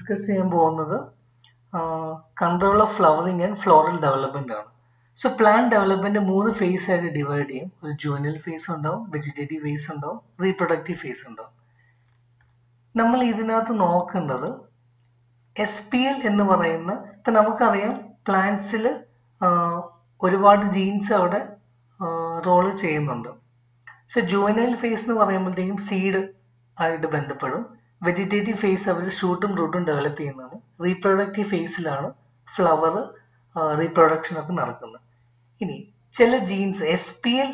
Discuss ചെയ്യാൻ പോകുന്നത് control of flowering and floral development ആണ്. സോ പ്ലാന്റ് ഡെവലപ്മെന്റ് 3 ഫേസ് ആയിട്ട് ഡിവൈഡ് ചെയ്യും. ഒരു ജുവനൽ ഫേസ് ഉണ്ടാവും, വെജിറ്റേറ്റീവ് ഫേസ് ഉണ്ടാവും, റീപ്രൊഡക്റ്റീവ് ഫേസ് ഉണ്ടാവും. നമ്മൾ ഇതിനകത്ത് നോക്കേണ്ടത് SPL എന്ന് പറയുന്ന, ഇപ്പൊ നമുക്കറിയാം പ്ലാന്റ്സിൽ ഒരുപാട് ജീൻസ് അവിടെ റോള് ചെയ്യുന്നുണ്ട്. സോ ജുവനൽ ഫേസ് എന്ന് പറയുമ്പോഴത്തേക്കും സീഡ് ആയിട്ട് ബന്ധപ്പെടും. വെജിറ്റേറ്റീവ് ഫേസ് അവർ ഷൂട്ടും റൂട്ടും ഡെവലപ്പ് ചെയ്യുന്നതാണ്. റീപ്രൊഡക്റ്റീവ് ഫേസിലാണ് ഫ്ലവർ റീപ്രൊഡക്ഷൻ ഒക്കെ നടക്കുന്നത്. ഇനി ചില genes SPL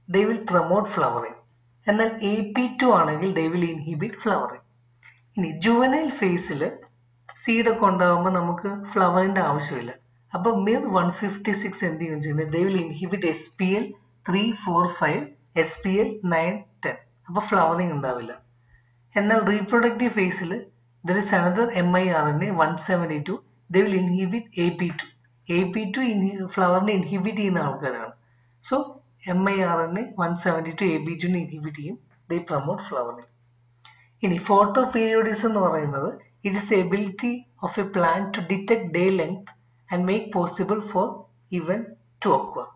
they will promote flowering, എന്നാൽ AP2 ആണെങ്കിൽ ദേ വിൽ ഇൻഹിബിറ്റ് ഫ്ലവറിങ്. ഇനി ജുവനൈൽ ഫേസിൽ സീഡൊക്കെ ഉണ്ടാകുമ്പോൾ നമുക്ക് ഫ്ലവറിന്റെ ആവശ്യമില്ല. അപ്പൊ മിർ 156 എന്ത് ചെയ്യുന്നത്, ദേ വിൽ ഇൻഹിബിറ്റ് SPL 3, 4, 5, SPL 9, 10. അപ്പൊ ഫ്ലവറിങ് ഉണ്ടാവില്ല. എന്നാൽ റീപ്രൊഡക്റ്റീവ് ഫേസിൽ there is another miRNA 172, they will inhibit AP2. AP2 ഫ്ലവറിനെ ഇൻഹിബിറ്റ് ചെയ്യുന്ന ആൾക്കാരാണ്. സോ miRNA 172 AP2 ഇൻഹിബിറ്റ് ചെയ്യും, they promote flowering. ഇനി ഫോട്ടോ പീരിയോഡിസം എന്ന് പറയുന്നത് it is the ability of a plant to detect day length and make possible for event to occur.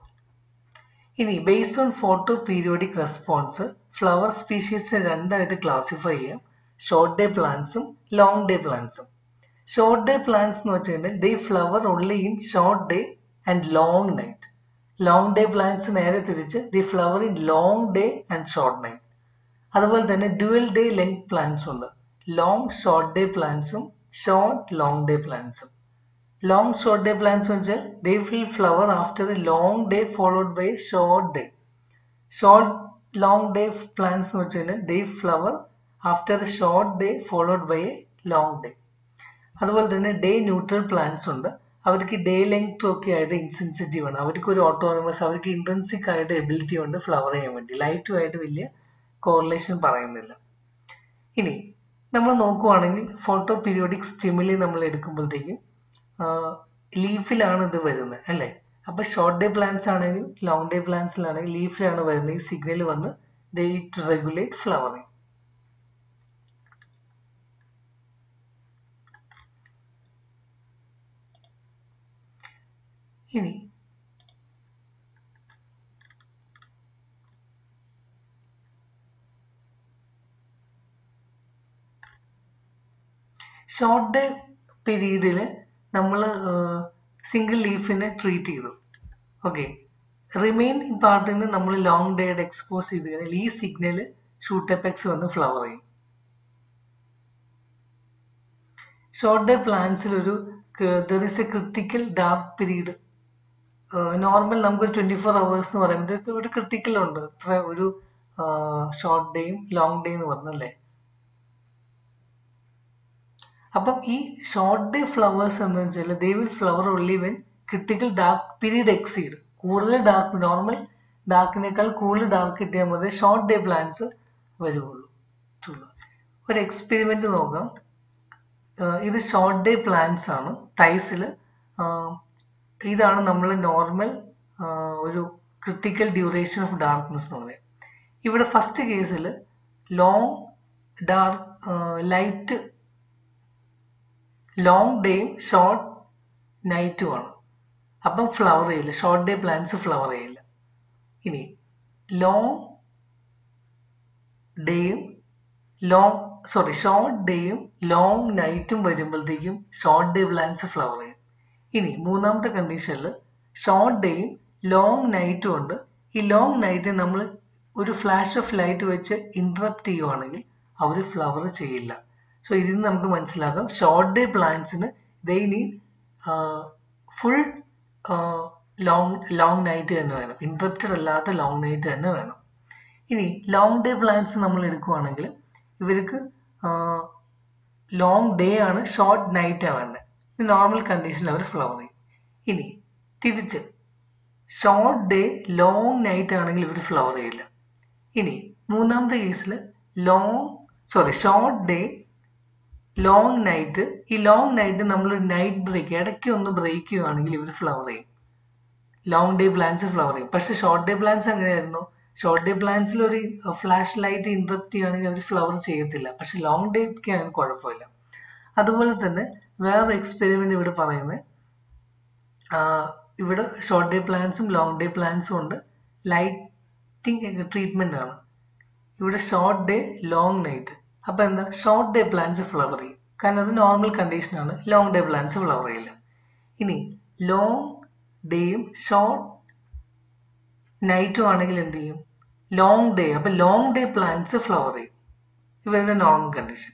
ഇനി based on photo periodic response flower സ്പീഷീസിനെ രണ്ടായിട്ട് classify ചെയ്യാം, short day പ്ലാന്റ്സും long day പ്ലാന്റ്സും. Short day plants എന്ന് വെച്ച് കഴിഞ്ഞാൽ they flower only in short day and long night. Long day plants നേരെ തിരിച്ച് they flower in long day and short night. അതുപോലെ തന്നെ ഡ്യുവൽ ഡേ ലെങ്ത് പ്ലാന്റ്സ് ഉണ്ട്, ലോങ് ഷോർട്ട് ഡേ പ്ലാന്റ്സും ഷോർട്ട് ലോങ് ഡേ പ്ലാന്റ്സും. ലോങ് ഷോർട്ട് ഡേ പ്ലാന്റ്സ് വെച്ചാൽ they will flower after a long day followed by short day. Short long day plants എന്ന് വെച്ച് കഴിഞ്ഞാൽ they flower after a short day followed by a long day. അതുപോലെ തന്നെ day neutral plants ഉണ്ട്, അവർക്ക് day length ഒക്കെ ആയിട്ട് insensitive ആണ്, അവർക്ക് ഒരു ഓട്ടോണമസ്, അവർക്ക് ഇൻട്രൻസിക് ആയിട്ട് എബിലിറ്റി ഉണ്ട് ഫ്ലവർ ചെയ്യാൻ വേണ്ടി. ലൈറ്റുമായിട്ട് വലിയ കോറിലേഷൻ പറയുന്നില്ല. ഇനി നമ്മൾ നോക്കുവാണെങ്കിൽ ഫോട്ടോ പീരിയോഡിക് സ്റ്റിമുലി നമ്മൾ എടുക്കുമ്പോഴത്തേക്കും ലീഫിലാണ് ഇത് വരുന്നത് അല്ലേ. അപ്പൊ ഷോർട്ട് ഡേ പ്ലാന്റ്സ് ആണെങ്കിൽ ലോങ് ഡേ പ്ലാന്റ്സിലാണെങ്കിൽ ലീഫിലാണ് വരുന്നത്. ഈ സിഗ്നൽ വന്ന് ദേ ടു റെഗുലേറ്റ് ഫ്ലവറിങ്. ഇനി ഷോർട്ട് ഡേ പീരീഡിൽ നമ്മൾ സിംഗിൾ ലീഫിനെ ട്രീറ്റ് ചെയ്തു. ഓക്കെ, റിമൈനിങ് പാർട്ടിന് നമ്മൾ ലോങ് ഡേയുടെ എക്സ്പോസ് ചെയ്ത് കഴിഞ്ഞാൽ ഈ സിഗ്നല് ഷൂട്ട് എപെക്സ് വന്ന് ഫ്ലവർ ചെയ്യും. ഷോർട്ട് ഡേ പ്ലാന്റ്സിൽ ഒരു there is A critical dark period. Normal നമുക്ക് 24 hours എന്ന് പറയുമ്പോൾ ഒരു ക്രിട്ടിക്കൽ ഉണ്ട്, ഇത്ര ഒരു ഷോർട്ട് ഡേയും ലോങ് ഡേ എന്ന് പറഞ്ഞല്ലേ. അപ്പം ഈ ഷോർട്ട് ഡേ ഫ്ലവേഴ്സ് എന്ന് വെച്ചാൽ they will flower only when critical dark period exceed. കൂടുതൽ ഡാർക്ക്, നോർമൽ ഡാർക്കിനേക്കാൾ കൂടുതൽ ഡാർക്ക് കിട്ടിയാൽ മതി ഷോർട്ട് ഡേ പ്ലാന്റ്സ് വരുള്ളൂ. ഒരു എക്സ്പെരിമെന്റ് നോക്കാം. ഇത് ഷോർട്ട് ഡേ പ്ലാന്റ്സ് ആണ്. തൈസിൽ ഇതാണ് നമ്മൾ നോർമൽ ഒരു ക്രിട്ടിക്കൽ ഡ്യൂറേഷൻ ഓഫ് ഡാർക്ക്നെസ് എന്ന് പറയാം. ഇവിടെ ഫസ്റ്റ് കേസിൽ ലോങ് ഡാർക്ക് ലൈറ്റ് ലോങ് ഡേയും ഷോർട്ട് നൈറ്റും ആണ്. അപ്പം ഫ്ലവർ ചെയ്യില്ല, ഷോർട്ട് ഡേ പ്ലാന്റ്സ് ഫ്ലവർ ചെയ്യില്ല. ഇനി ലോങ് ഡേയും ഷോർട്ട് ഡേയും ലോങ് നൈറ്റും വരുമ്പോഴത്തേക്കും ഷോർട്ട് ഡേ പ്ലാന്റ്സ് ഫ്ലവർ ചെയ്യും. ഇനി മൂന്നാമത്തെ കണ്ടീഷനിൽ ഷോർട്ട് ഡേയും ലോങ് നൈറ്റും ഉണ്ട്. ഈ ലോങ് നൈറ്റ് നമ്മൾ ഒരു ഫ്ലാഷ് ഓഫ് ലൈറ്റ് വെച്ച് ഇന്ററപ്റ്റ് ചെയ്യുവാണെങ്കിൽ അവർ ഫ്ലവർ ചെയ്യില്ല. സോ ഇതിൽ നിന്ന് നമുക്ക് മനസ്സിലാക്കാം ഷോർട്ട് ഡേ പ്ലാന്റ്സിന് they need full long night തന്നെ വേണം, ഇന്ററപ്റ്റഡ് അല്ലാത്ത ലോങ് നൈറ്റ് തന്നെ വേണം. ഇനി ലോങ് ഡേ പ്ലാന്റ്സ് നമ്മൾ എടുക്കുവാണെങ്കിൽ ഇവർക്ക് ലോങ് ഡേ ആണ്, ഷോർട്ട് നൈറ്റാണ് വേണ്ടത്. നോർമൽ കണ്ടീഷനിൽ അവർ ഫ്ലവർ ചെയ്യും. ഇനി തിരിച്ച് ഷോർട്ട് ഡേ ലോങ് നൈറ്റ് ആണെങ്കിൽ ഇവർ ഫ്ലവർ ചെയ്യില്ല. ഇനി മൂന്നാമത്തെ കേസിൽ ഷോർട്ട് ഡേ ലോങ് നൈറ്റ്, ഈ ലോങ് നൈറ്റ് നമ്മൾ നൈറ്റ് ബ്രേക്ക് ഇടയ്ക്ക് ഒന്ന് ബ്രേക്ക് ചെയ്യുകയാണെങ്കിൽ ഇവർ ഫ്ലവർ ചെയ്യും, ലോങ് ഡേ പ്ലാന്റ്സ് ഫ്ലവർ ചെയ്യും. പക്ഷെ ഷോർട്ട് ഡേ പ്ലാന്റ്സ് എങ്ങനെയായിരുന്നു, ഷോർട്ട് ഡേ പ്ലാന്റ്സിൽ ഒരു ഫ്ലാഷ് ലൈറ്റ് ഇന്ററപ്റ്റ് ചെയ്യുകയാണെങ്കിൽ അവർ ഫ്ലവർ ചെയ്യത്തില്ല. പക്ഷെ ലോങ് ഡേക്ക് അങ്ങനെ കുഴപ്പമില്ല. അതുപോലെ തന്നെ വേറൊരു എക്സ്പെരിമെന്റ് ഇവിടെ പറയുന്നത് ഇവിടെ ഷോർട്ട് ഡേ പ്ലാന്റ്സും ലോങ് ഡേ പ്ലാന്റ്സും ഉണ്ട്. ലൈറ്റിംഗ് ട്രീറ്റ്മെന്റ് ആണ്. ഇവിടെ ഷോർട്ട് ഡേ ലോങ് നൈറ്റ്. അപ്പൊ എന്താ, ഷോർട്ട് ഡേ പ്ലാന്റ്സ് ഫ്ലവർ ചെയ്യും, കാരണം അത് നോർമൽ കണ്ടീഷൻ ആണ്. ലോങ് ഡേ പ്ലാന്റ്സ് ഫ്ലവർ ചെയ്യില്ല. ഇനി ലോങ് ഡേയും ഷോർട്ട് നൈറ്റും ആണെങ്കിൽ എന്ത് ചെയ്യും, ലോങ് ഡേ, അപ്പൊ ലോങ് ഡേ പ്ലാന്റ്സ് ഫ്ലവർ ചെയ്യും, ഇവരുടെ നോർമൽ കണ്ടീഷൻ.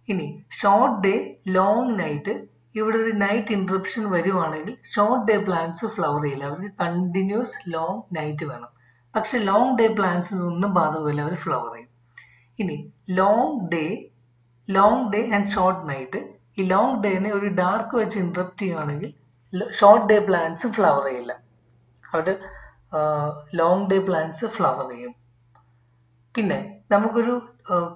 ഇനി ഷോർട്ട് ഡേ ലോങ് നൈറ്റ്, ഇവിടെ ഒരു നൈറ്റ് ഇന്ററപ്ഷൻ വരുവാണെങ്കിൽ ഷോർട്ട് ഡേ പ്ലാന്റ്സ് ഫ്ലവർ ചെയ്യില്ല, അവർക്ക് കണ്ടിന്യൂസ് ലോങ് നൈറ്റ് വേണം. പക്ഷെ ലോങ് ഡേ പ്ലാന്റ്സ് ഒന്നും ബാധകമില്ല, അവർ ഫ്ലവർ ചെയ്യും. ഇനി long day and short night, ഈ ലോങ് ഡേനെ ഒരു ഡാർക്ക് വെച്ച് ഇന്ററപ്റ്റ് ചെയ്യുകയാണെങ്കിൽ ഷോർട്ട് ഡേ പ്ലാന്റ്സ് ഫ്ലവർ ചെയ്യില്ല, അവർ ലോങ് ഡേ പ്ലാന്റ്സ് ഫ്ലവർ ചെയ്യും. പിന്നെ നമുക്കൊരു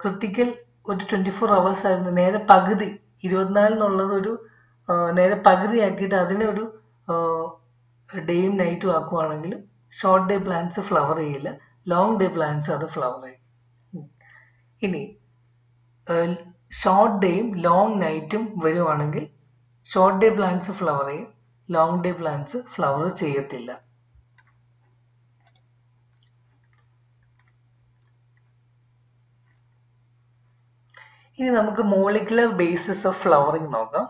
ക്രിട്ടിക്കൽ ഒരു 24 hours ആയിരുന്നു, നേരെ പകുതി 24 എന്നുള്ളത് ഒരു നേരെ പകുതി ആക്കിയിട്ട് അതിനെ ഒരു ഡേയും നൈറ്റും ആക്കുവാണെങ്കിൽ ഷോർട്ട് ഡേ പ്ലാന്റ്സ് ഫ്ലവർ ചെയ്യില്ല, ലോങ് ഡേ പ്ലാന്റ്സ് അത് ഫ്ലവർ ചെയ്യും. ഇനി ഷോർട്ട് ഡേയും ലോങ് നൈറ്റും വരുവാണെങ്കിൽ ഷോർട്ട് ഡേ പ്ലാന്റ്സ് ഫ്ലവർ ചെയ്യും, ലോങ് ഡേ പ്ലാന്റ്സ് ഫ്ലവർ ചെയ്യത്തില്ല. ഇനി നമുക്ക് മോളിക്കുലർ ബേസിസ് ഓഫ് ഫ്ലവറിംഗ് നോക്കാം.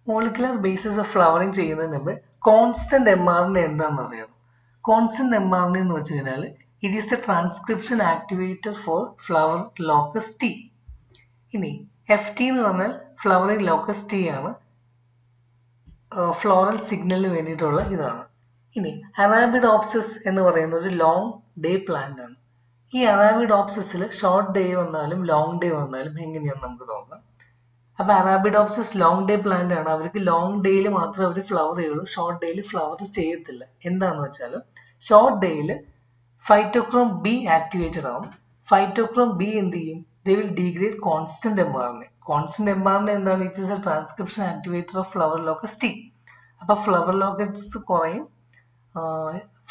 മോളിക്കുലർ ബേസിസ് ഓഫ് ഫ്ലവറിംഗ് ചെയ്യുന്നതിന് മുമ്പ് കോൺസ്റ്റന്റ് mRNA എന്താണെന്ന് അറിയാം. കോൺസ്റ്റന്റ് mRNA എന്ന് വെച്ച് കഴിഞ്ഞാൽ it is a transcription activator for flower locus T. ഇനി FT എന്ന് പറഞ്ഞാൽ ഫ്ലവറിംഗ് ലോക്കസ് ടി ആണ്, ഫ്ലോറൽ സിഗ്നലിന് വേണ്ടിയിട്ടുള്ള ഇതാണ്. ഇനി അറാബിഡോപ്സിസ് എന്ന് പറയുന്ന ഒരു ലോങ് ഡേ പ്ലാന്റ് ആണ്. ഈ അറാബിഡോപ്സിസിൽ ഷോർട്ട് ഡേ വന്നാലും ലോങ് ഡേ വന്നാലും എങ്ങനെയാണെന്ന് നമുക്ക് നോക്കാം. അപ്പൊ അറാബിഡോപ്സിസ് ലോങ് ഡേ പ്ലാന്റ് ആണ്, അവർക്ക് ലോങ് ഡേയിൽ മാത്രമേ അവർ ഫ്ലവർ ചെയ്യുള്ളൂ, ഷോർട്ട് ഡേയിൽ ഫ്ലവർ ചെയ്യത്തില്ല. എന്താന്ന് വെച്ചാൽ ഷോർട്ട് ഡേയിൽ ഫൈറ്റോക്രോം ബി ആക്ടിവേറ്റഡ് ആവും. ഫൈറ്റോക്രോം ബി എന്ത് ചെയ്യും, they will degrade constant mRNA. Constant mRNA എന്താണ്, it is a transcription activator of flower locus T. അപ്പൊ ഫ്ലവർ ലോക്കറ്റ്സ് കുറയും,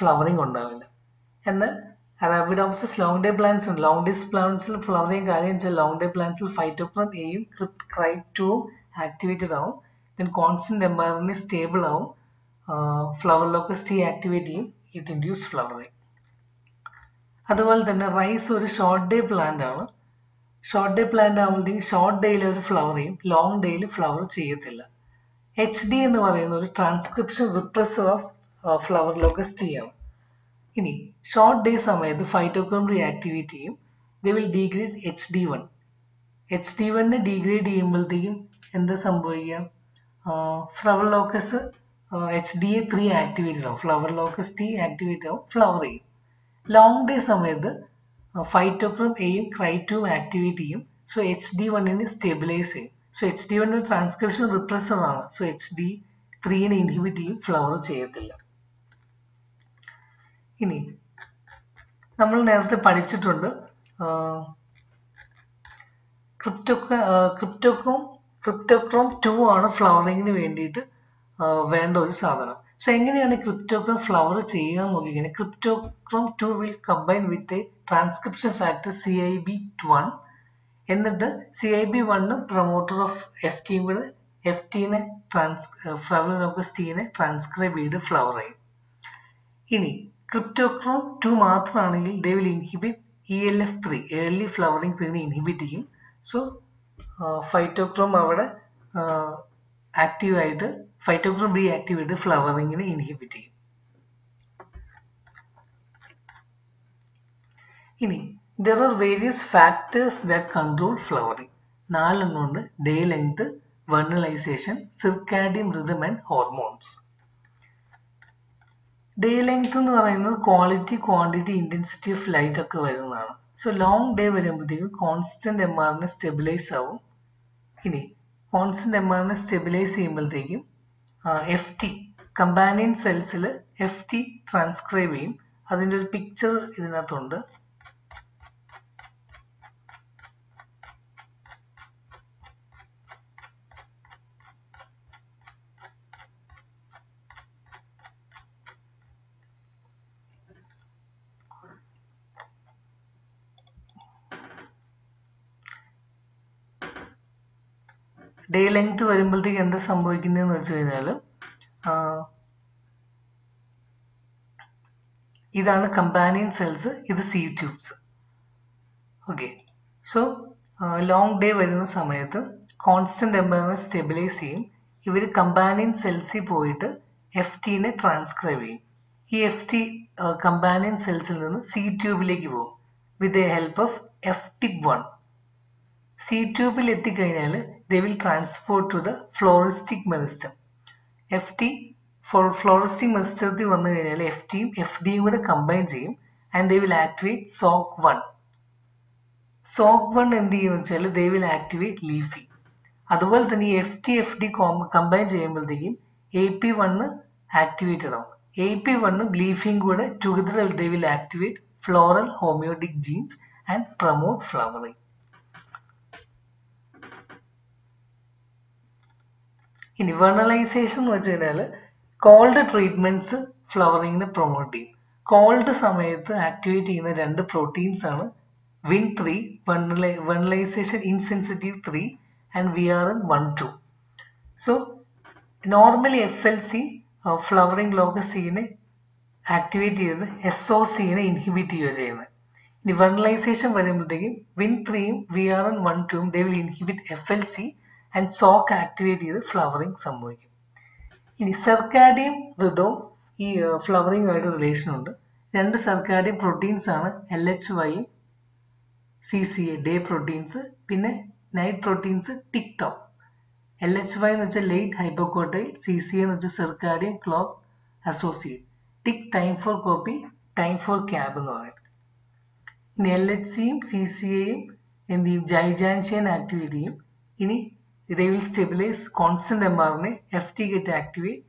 ഫ്ലവറിംഗ് ഉണ്ടാവില്ല. എന്നാൽ അറാബിഡോപ്സിസ് ലോങ് ഡേ പ്ലാന്റ്സ് ഉണ്ട്. ലോങ് ഡേ പ്ലാന്റ്സിൽ ഫ്ലവർ ചെയ്യാൻ കാര്യം വെച്ചാൽ ലോങ് ഡേ പ്ലാന്റ്സിൽ ഫൈറ്റോക്രോം എയും ക്രൈറ്റുവും ആക്ടിവേറ്റഡ് ആവും, ദെൻ കോൺസ്റ്റന്റ് mRNA സ്റ്റേബിൾ ആവും, ഫ്ലവർ ലോക്കസ് ടി ആക്ടിവേറ്റ് ചെയ്യും, ഇറ്റ് ഇൻഡ്യൂസ് ഫ്ലവറിംഗ്. അതുപോലെ തന്നെ റൈസ് ഒരു ഷോർട്ട് ഡേ പ്ലാന്റ് ആണ്. ഷോർട്ട് ഡേ പ്ലാന്റ് ആകുമ്പോഴത്തേക്കും ഷോർട്ട് ഡേയിൽ അവർ ഫ്ലവർ ചെയ്യും, ലോങ് ഡേയിൽ ഫ്ലവർ ചെയ്യത്തില്ല. HD എന്ന് പറയുന്ന ഒരു transcription repressor of flower locus T ആണ്. ഇനി ഷോർട്ട് ഡേ സമയത്ത് ഫൈറ്റോക്രോം റീആക്ടിവേറ്റ് ചെയ്യും, they will degrade HD1. HD1 degrade ചെയ്യുമ്പോഴത്തേക്കും എന്താ സംഭവിക്കുക, ഫ്ലവർ ലോക്കസ് HDA3 ആക്ടിവേറ്റഡ് ആവും, ഫ്ലവർ ലോക്കസ് ടി ആക്ടിവേറ്റ് ആവും, ഫ്ലവർ ചെയ്യും. ലോങ് ഡേ സമയത്ത് ഫൈറ്റോക്രോം എയും ക്രൈറ്റുവും ആക്ടിവേറ്റ് ചെയ്യും, സോ HD1 സ്റ്റെബിലൈസ് ചെയ്യും. സോ HD1 ട്രാൻസ്ക്രിപ്ഷൻ റിപ്രസർ ആണ്, സോ HD3 ഇൻഹിബിറ്റ് ചെയ്യും, ഫ്ലവർ ചെയ്യത്തില്ല. ഇനി നമ്മൾ നേരത്തെ പഠിച്ചിട്ടുണ്ട് ക്രിപ്റ്റോക്രോം 2 ആണ് ഫ്ലവറിങ്ങിന് വേണ്ടിയിട്ട് വേണ്ട ഒരു സാധനം. സോ എങ്ങനെയാണ് ക്രിപ്റ്റോക്രോം ഫ്ലവർ ചെയ്യുക എന്ന് നോക്കിക്കഴിഞ്ഞാൽ ക്രിപ്റ്റോക്രോം 2 will combine with a transcription factor CIB1, എന്നിട്ട് CIB1 പ്രൊമോട്ടർ ഓഫ് FT കൂടെ FTനെ ഫ്ലവർ ലോക്കസ് ടീനെ ട്രാൻസ്ക്രൈബ് ചെയ്ത് ഫ്ലവർ ചെയ്യും. ഇനി ക്രിപ്റ്റോക്രോം 2 മാത്രമാണെങ്കിൽ ദേ will inhibit ELF3, early flowering 3 inhibit ചെയ്യും. സോ ഫൈറ്റോക്രോം അവിടെ ആക്റ്റീവായിട്ട് ഫൈറ്റോക്രോം ബി ആക്റ്റീവായിട്ട് ഫ്ലവറിങ്ങിനെ ഇൻഹിബിറ്റ് ചെയ്യും. ഇനി there are various factors that control flowering. 4 എണ്ണമുണ്ട്: day length, vernalization, circadian rhythm and hormones. Day length എന്ന് പറയുന്നത് quality, quantity, intensity of light ഒക്കെ വരുന്നതാണ്. സോ ലോങ് ഡേ വരുമ്പോഴത്തേക്കും കോൺസ്റ്റന്റ് mRNA സ്റ്റെബിലൈസ് ആവും. ഇനി കോൺസ്റ്റന്റ് mRNA സ്റ്റെബിലൈസ് ചെയ്യുമ്പോഴത്തേക്കും FT കമ്പാനിയൻ സെൽസിൽ FT ട്രാൻസ്ക്രൈബ് ചെയ്യും. അതിൻ്റെ ഒരു പിക്ചർ ഇതിനകത്തുണ്ട്. ഡേ ലെങ്ത് വരുമ്പോഴത്തേക്ക് എന്താ സംഭവിക്കുന്നതെന്ന് വെച്ച് കഴിഞ്ഞാൽ ഇതാണ് കമ്പാനിയൻ സെൽസ്, ഇത് seed tubes. Okay, so long day വരുന്ന സമയത്ത് കോൺസ്റ്റന്റ് ടെമ്പറേച്ചർ സ്റ്റെബിലൈസ് ചെയ്യും. ഇവർ കമ്പാനിയൻ സെൽസിൽ പോയിട്ട് FTനെ ട്രാൻസ്ക്രൈബ് ചെയ്യും. ഈ FT കമ്പാനിയൻ സെൽസിൽ നിന്ന് സീഡ് ട്യൂബിലേക്ക് പോകും with the help of FTIP1. Sieve ട്യൂബിൽ എത്തിക്കഴിഞ്ഞാൽ they will transport to the floristic meristem. Floristic മെറിസ്റ്റത്തിൽ വന്നു കഴിഞ്ഞാൽ FTയും FDയും കൂടെ കമ്പൈൻ ചെയ്യും and they will activate SOC1. SOC1 എന്ത് ചെയ്യുമെന്ന് വെച്ചാൽ ദേ വിൽ ആക്ടിവേറ്റ് ലീഫി. അതുപോലെ തന്നെ ഈ FD കമ്പൈൻ ചെയ്യുമ്പോഴത്തേക്കും AP1 ആക്ടിവേറ്റഡ് ആവും. AP1 ലീഫിയും കൂടെ together they will activate floral homeotic genes and promote flowering. ഇനി വെർണലൈസേഷൻ എന്ന് വെച്ച് കഴിഞ്ഞാൽ കോൾഡ് ട്രീറ്റ്മെന്റ്സ് ഫ്ലവറിങ്ങിനെ പ്രൊമോട്ട് ചെയ്യും. കോൾഡ് സമയത്ത് ആക്ടിവേറ്റ് ചെയ്യുന്ന 2 പ്രോട്ടീൻസ് ആണ് Win3, vernalization insensitive 3 and VRN12. So normally FLC flowering locus നെ ആക്ടിവേറ്റ് ചെയ്ത് SOC-നെ ഇൻഹിബിറ്റ് ചെയ്യുക ചെയ്യുന്നത്. ഇനി വെർണലൈസേഷൻ വരുമ്പോഴത്തേക്കും Win3യും VRN12ഉം they will inhibit FLC and SOC activate ചെയ്ത് ഫ്ലവറിംഗ് സംഭവിക്കും. ഇനി സർക്കാഡിയം റിതവും ഈ ഫ്ലവറിംഗ് ആയിട്ട് റിലേഷൻ ഉണ്ട്. 2 സർക്കാഡിയം പ്രോട്ടീൻസ് ആണ് LHYയും CCA ഡേ പ്രോട്ടീൻസ്, പിന്നെ നൈറ്റ് പ്രോട്ടീൻസ് TICTOP. LHY എന്ന് വെച്ചാൽ ലേറ്റ് ഹൈപ്പോകോട്ടൈൽ, CCA എന്ന് വെച്ചാൽ circadian clock associate, tic time for copy, time for cab എന്ന് പറയുന്നത്. ഇനി LHCയും CCAയും എന്ത് ചെയ്യും, ജൈജാൻഷ്യൻ ആക്ടിവേറ്റ് ചെയ്യും. ഇനി they will stabilize constant mRNA. FT get activate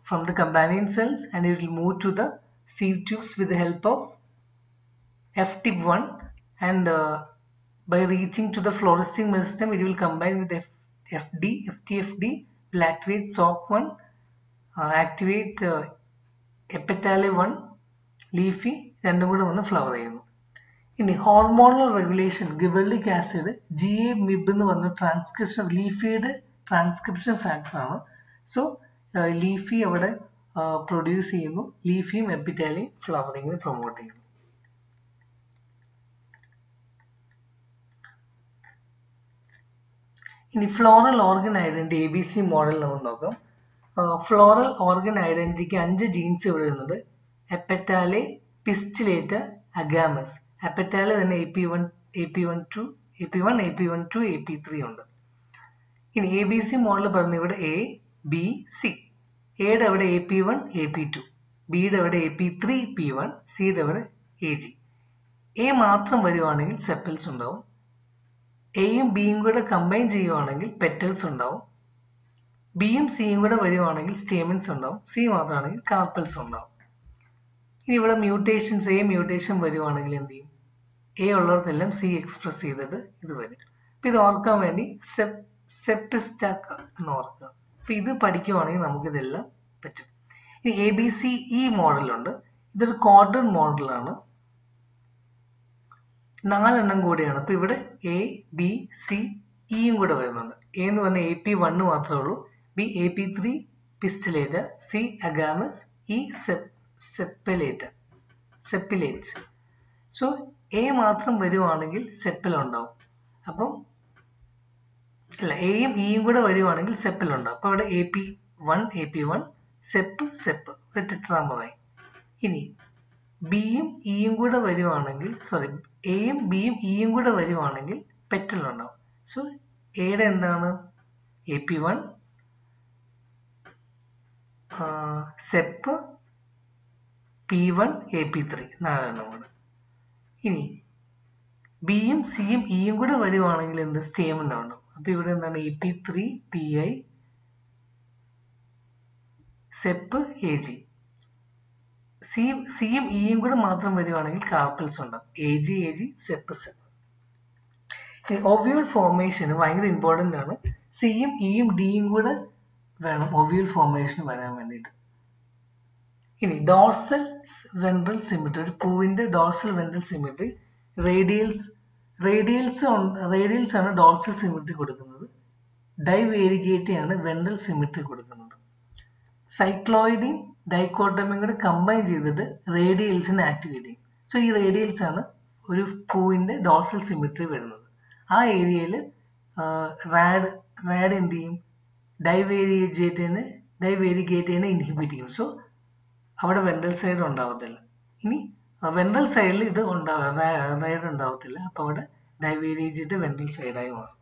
from the companion cells and it will move to the seed tubes with the help of FTIP1 and by reaching to the floristic meristem it will combine with FTFD will activate SOC1, activate epitale1, leafy രണ്ടും കൂടെ വന്ന് flower ചെയ്യുന്നു. ഇനി hormonal regulation, ഗിബർലിക് acid GAMIB എന്ന് പറഞ്ഞ transcription ലീഫിയുടെ transcription ഫാക്ടറാണ്. So leafy അവിടെ produce ചെയ്യുന്നു, ലീഫിയും എപ്പിറ്റാലിയും ഫ്ലവറിങ്ങിനെ പ്രൊമോട്ട് ചെയ്യുന്നു. ഇനി floral organ identity ABC model നമുക്ക് നോക്കാം. ഫ്ലോറൽ ഓർഗൻ ഐഡന്റിറ്റിക്ക് 5 ജീൻസ് ഇവിടെ വരുന്നുണ്ട്. എപ്പറ്റാലെ, പിസ്റ്റിലേറ്റ, അഗാമസ്. എപ്പറ്റാലെ തന്നെ AP1, AP12, AP3 ഉണ്ട്. ഇനി ABC മോഡൽ പറഞ്ഞ ഇവിടെ A, B, C. എയുടെ അവിടെ AP1, AP2, ബിയുടെ അവിടെ AP3, P1, സിയുടെ അവിടെ AG. A മാത്രം വരുവാണെങ്കിൽ സെപ്പൽസ് ഉണ്ടാവും. എയും ബിയും കൂടെ കമ്പൈൻ ചെയ്യുവാണെങ്കിൽ പെറ്റൽസ് ഉണ്ടാവും. ബിയും സിയും കൂടെ വരുവാണെങ്കിൽ സ്റ്റേമൻസ് ഉണ്ടാവും. സി മാത്രമാണെങ്കിൽ കാർപ്പൽസ് ഉണ്ടാവും. ഇനി ഇവിടെ മ്യൂട്ടേഷൻസ്, A മ്യൂട്ടേഷൻ വരുവാണെങ്കിൽ എന്ത് ചെയ്യും, A ഉള്ളവർക്കെല്ലാം C എക്സ്പ്രസ് ചെയ്തിട്ട് ഇത് വരും. അപ്പൊ ഇത് ഓർക്കാൻ വേണ്ടി സെപ്റ്റിസ്റ്റാക്ക എന്ന് ഓർക്കുക. അപ്പൊ ഇത് പഠിക്കുവാണെങ്കിൽ നമുക്കിതെല്ലാം പറ്റും. ഇനി ABCE മോഡലുണ്ട്. ഇതൊരു ക്വാഡ്രൻ മോഡലാണ്, 4 എണ്ണം കൂടിയാണ്. അപ്പൊ ഇവിടെ A, B, C, Eയും കൂടെ വരുന്നുണ്ട്. A എന്ന് പറഞ്ഞാൽ AP1 മാത്രമേ ഉള്ളൂ, B AP3 pistillata, C agamous, E sepallata. So A മാത്രം വരുവാണെങ്കിൽ സെപ്പൽ ഉണ്ടാവും. അപ്പം അല്ല, എയും ഇയും കൂടെ വരുവാണെങ്കിൽ സെപ്പൽ ഉണ്ടാവും. അപ്പൊ ഇവിടെ AP1 സെപ്പ് ഒരു ടെട്രാമറായി. ഇനി ബിയും ഇയും കൂടെ വരുവാണെങ്കിൽ എയും ബിയും ഇയും കൂടെ വരുവാണെങ്കിൽ പെറ്റൽ ഉണ്ടാവും. സോ എയുടെ എന്താണ് AP1 സെപ്പ് P1 AP3 4 എണ്ണം കൂടെ. ഇനി ബിയും സിയും ഇയും കൂടെ വരുവാണെങ്കിൽ എന്ത് സ്റ്റേമൻ ഉണ്ടാവും. അപ്പൊ ഇവിടെ എന്താണ് AP3 PI സെപ്പ് AG. സിയും ഇയും കൂടെ മാത്രം വരുവാണെങ്കിൽ കാർപ്പൽസ് ഉണ്ടാവും. AG സെപ്പ്. ഒവ്യൂൾ ഫോർമേഷന് ഭയങ്കര ഇമ്പോർട്ടന്റ് ആണ്. സിയും ഇയും ഡിയും കൂടെ വേണം ഒവ്യൂൾ ഫോർമേഷൻ വരാൻ വേണ്ടിയിട്ട്. ഇനി ഡോർസൽ വെൻട്രൽ സിമിട്രി, ഒരു പൂവിന്റെ ഡോർസൽ വെൻട്രൽ സിമിട്രി, റേഡിയൽസ് ആണ് ഡോർസൽ സിമിട്രി കൊടുക്കുന്നത്. ഡൈവേരിഗേറ്റയാണ് വെൻട്രൽ സിമിട്രി കൊടുക്കുന്നത്. സൈക്ലോയിഡും ഡൈക്കോട്ടമിയും കൂടെ കമ്പൈൻ ചെയ്തിട്ട് റേഡിയൽസിനെ ആക്ടിവേറ്റ് ചെയ്യും. സോ ഈ റേഡിയൽസ് ആണ് ഒരു പൂവിന്റെ ഡോർസൽ സിമിട്രി വരുന്നത്. ആ ഏരിയയിൽ റാഡ് എന്ത് ചെയ്യും? ഡൈവേരിഗേറ്റിനെ ഇൻഹിബിറ്റ് ചെയ്യും. സോ അവിടെ വെൻട്രൽ സൈഡ് ഉണ്ടാവത്തില്ല. ഇനി വെൻട്രൽ സൈഡിൽ ഇത് റേഡ് ഉണ്ടാവത്തില്ല. അപ്പോൾ അവിടെ ഡൈവേരിഗേറ്റ് വെൻട്രൽ സൈഡായി മാറും.